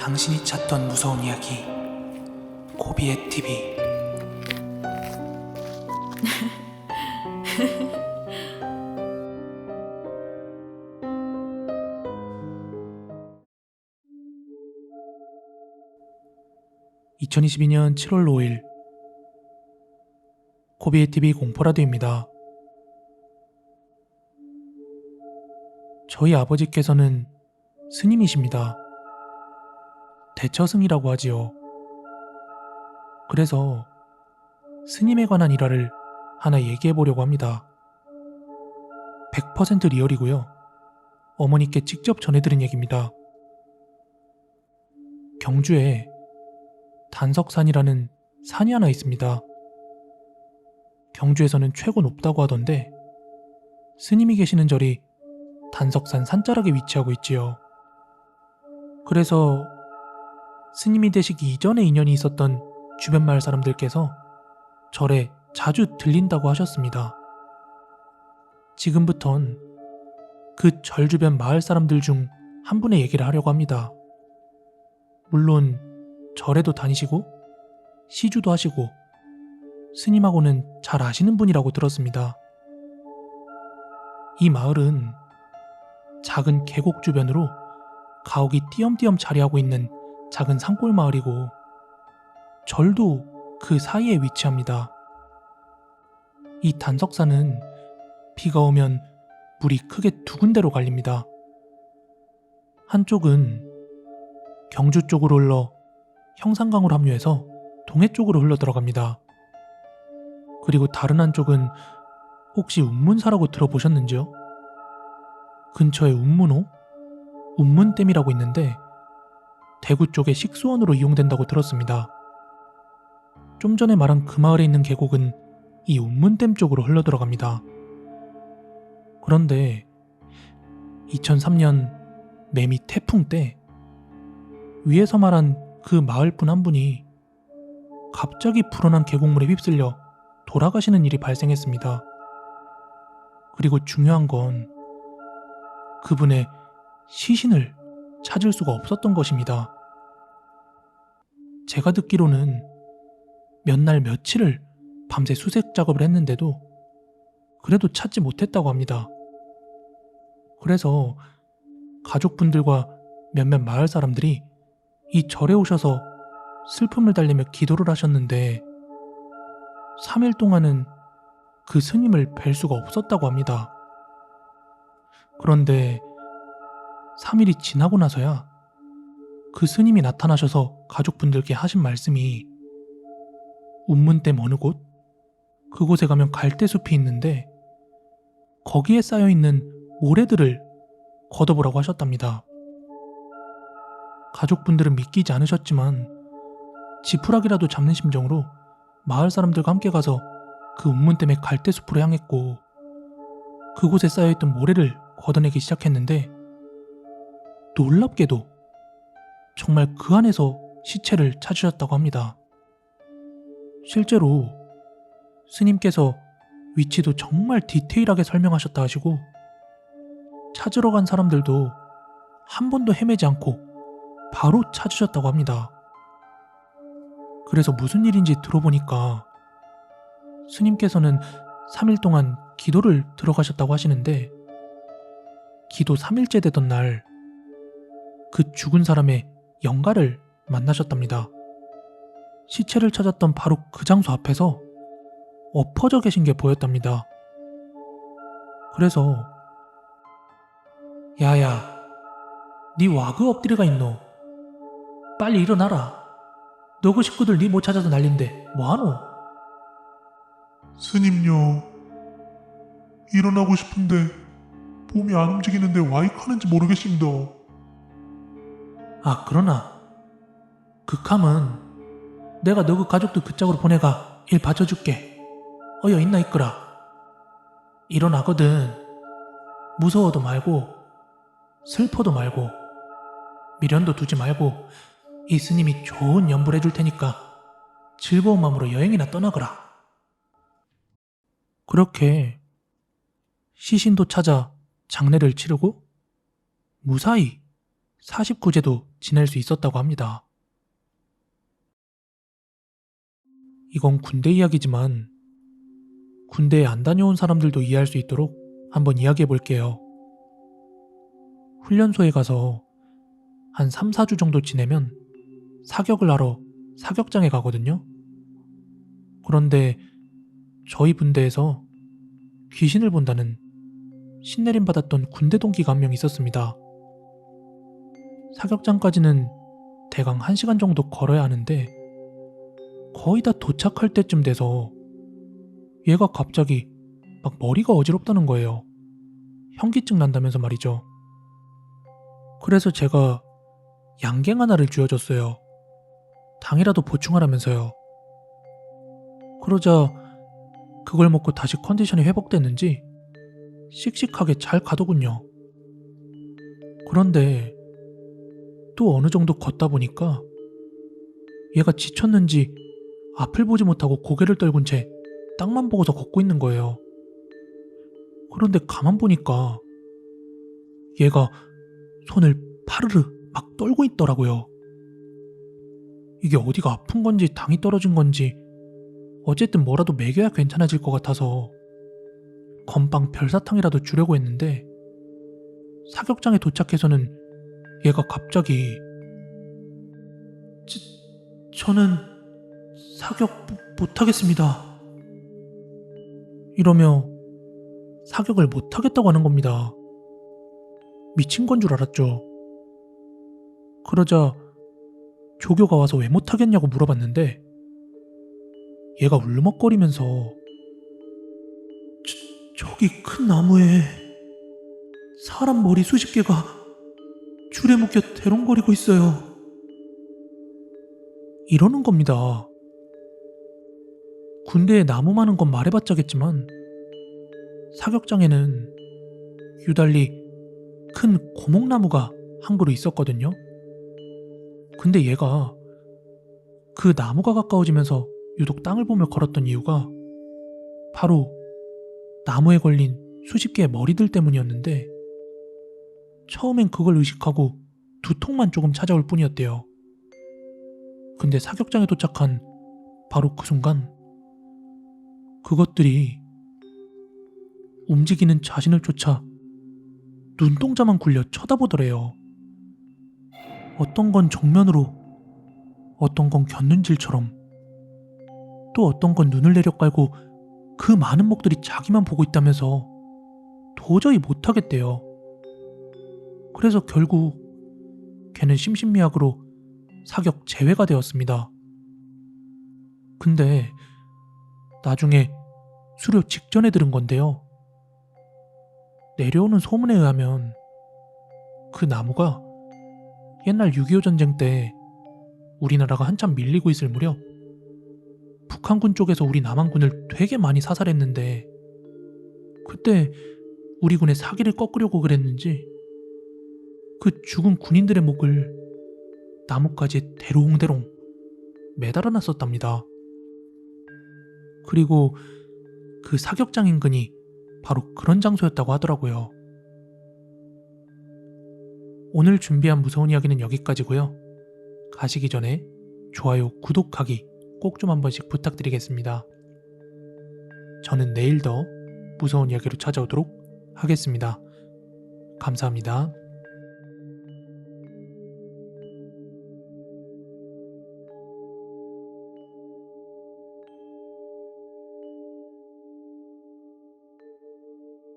당신이 찾던 무서운 이야기 고비의 TV. (2022년 7월 5일) 고비의 TV 공포라디오입니다. 저희 아버지께서는 스님이십니다. 대처승이라고 하지요. 그래서 스님에 관한 일화를 하나 얘기해보려고 합니다. 100% 리얼이고요. 어머니께 직접 전해드린 얘기입니다. 경주에 단석산이라는 산이 하나 있습니다. 경주에서는 최고 높다고 하던데 스님이 계시는 절이 단석산 산자락에 위치하고 있지요. 그래서 스님이 되시기 이전에 인연이 있었던 주변 마을 사람들께서 절에 자주 들린다고 하셨습니다. 지금부턴 그 절 주변 마을 사람들 중 한 분의 얘기를 하려고 합니다. 물론 절에도 다니시고 시주도 하시고 스님하고는 잘 아시는 분이라고 들었습니다. 이 마을은 작은 계곡 주변으로 가옥이 띄엄띄엄 자리하고 있는 작은 산골 마을이고 절도 그 사이에 위치합니다. 이 단석산은 비가 오면 물이 크게 두 군데로 갈립니다. 한쪽은 경주 쪽으로 흘러 형산강으로 합류해서 동해 쪽으로 흘러 들어갑니다. 그리고 다른 한쪽은 혹시 운문사라고 들어보셨는지요? 근처에 운문호? 운문댐이라고 있는데 대구 쪽의 식수원으로 이용된다고 들었습니다. 좀 전에 말한 그 마을에 있는 계곡은 이 운문댐 쪽으로 흘러 들어갑니다. 그런데 2003년 매미 태풍 때 위에서 말한 그 마을분 한 분이 갑자기 불어난 계곡물에 휩쓸려 돌아가시는 일이 발생했습니다. 그리고 중요한 건 그분의 시신을 찾을 수가 없었던 것입니다. 제가 듣기로는 몇 날 며칠을 밤새 수색 작업을 했는데도 그래도 찾지 못했다고 합니다. 그래서 가족분들과 몇몇 마을 사람들이 이 절에 오셔서 슬픔을 달래며 기도를 하셨는데 3일 동안은 그 스님을 뵐 수가 없었다고 합니다. 그런데 3일이 지나고 나서야 그 스님이 나타나셔서 가족분들께 하신 말씀이 운문댐 어느 곳? 그곳에 가면 갈대숲이 있는데 거기에 쌓여있는 모래들을 걷어보라고 하셨답니다. 가족분들은 믿기지 않으셨지만 지푸라기라도 잡는 심정으로 마을 사람들과 함께 가서 그 운문댐의 갈대숲으로 향했고 그곳에 쌓여있던 모래를 걷어내기 시작했는데 놀랍게도 정말 그 안에서 시체를 찾으셨다고 합니다. 실제로 스님께서 위치도 정말 디테일하게 설명하셨다 하시고 찾으러 간 사람들도 한 번도 헤매지 않고 바로 찾으셨다고 합니다. 그래서 무슨 일인지 들어보니까 스님께서는 3일 동안 기도를 들어가셨다고 하시는데 기도 3일째 되던 날 그 죽은 사람의 영가를 만나셨답니다. 시체를 찾았던 바로 그 장소 앞에서 엎어져 계신 게 보였답니다. 그래서 야야, 니 와 그 엎드려가 있노? 빨리 일어나라. 너 그 식구들 니 못 찾아서 난린데 뭐하노? 스님요, 일어나고 싶은데 몸이 안 움직이는데 와이카는지 모르겠습니다. 아, 그러나 극함은 내가 너 그 가족들 그 짝으로 보내가 일 받쳐줄게. 어여 있나 있거라. 일어나거든. 무서워도 말고 슬퍼도 말고 미련도 두지 말고 이 스님이 좋은 연불 해줄 테니까 즐거운 마음으로 여행이나 떠나거라. 그렇게 시신도 찾아 장례를 치르고 무사히 49제도 지낼 수 있었다고 합니다. 이건 군대 이야기지만 군대에 안 다녀온 사람들도 이해할 수 있도록 한번 이야기해 볼게요. 훈련소에 가서 한 3, 4주 정도 지내면 사격을 하러 사격장에 가거든요. 그런데 저희 분대에서 귀신을 본다는 신내림 받았던 군대 동기가 한 명 있었습니다. 사격장까지는 대강 1시간 정도 걸어야 하는데 거의 다 도착할 때쯤 돼서 얘가 갑자기 막 머리가 어지럽다는 거예요. 현기증 난다면서 말이죠. 그래서 제가 양갱 하나를 쥐어줬어요. 당이라도 보충하라면서요. 그러자 그걸 먹고 다시 컨디션이 회복됐는지 씩씩하게 잘 가더군요. 그런데 또 어느 정도 걷다 보니까 얘가 지쳤는지 앞을 보지 못하고 고개를 떨군 채 땅만 보고서 걷고 있는 거예요. 그런데 가만 보니까 얘가 손을 파르르 막 떨고 있더라고요. 이게 어디가 아픈 건지 당이 떨어진 건지 어쨌든 뭐라도 먹여야 괜찮아질 것 같아서 건빵 별사탕이라도 주려고 했는데 사격장에 도착해서는 얘가 갑자기 저는 사격 못하겠습니다. 이러며 사격을 못하겠다고 하는 겁니다. 미친 건 줄 알았죠. 그러자 조교가 와서 왜 못하겠냐고 물어봤는데 얘가 울먹거리면서 저기 큰 나무에 사람 머리 수십 개가 줄에 묶여 대롱거리고 있어요. 이러는 겁니다. 군대에 나무 많은 건 말해봤자겠지만 사격장에는 유달리 큰 고목나무가 한 그루 있었거든요. 근데 얘가 그 나무가 가까워지면서 유독 땅을 보며 걸었던 이유가 바로 나무에 걸린 수십 개의 머리들 때문이었는데 처음엔 그걸 의식하고 두통만 조금 찾아올 뿐이었대요. 근데 사격장에 도착한 바로 그 순간 그것들이 움직이는 자신을 쫓아 눈동자만 굴려 쳐다보더래요. 어떤 건 정면으로, 어떤 건 곁눈질처럼, 또 어떤 건 눈을 내려깔고 그 많은 목들이 자기만 보고 있다면서 도저히 못하겠대요. 그래서 결국 걔는 심신미약으로 사격 제외가 되었습니다. 근데 나중에 수료 직전에 들은 건데요. 내려오는 소문에 의하면 그 나무가 옛날 6.25 전쟁 때 우리나라가 한참 밀리고 있을 무렵 북한군 쪽에서 우리 남한군을 되게 많이 사살했는데 그때 우리 군의 사기를 꺾으려고 그랬는지 그 죽은 군인들의 목을 나뭇가지에 대롱대롱 매달아 놨었답니다. 그리고 그 사격장 인근이 바로 그런 장소였다고 하더라고요. 오늘 준비한 무서운 이야기는 여기까지고요. 가시기 전에 좋아요, 구독하기 꼭 좀 한 번씩 부탁드리겠습니다. 저는 내일 더 무서운 이야기로 찾아오도록 하겠습니다. 감사합니다.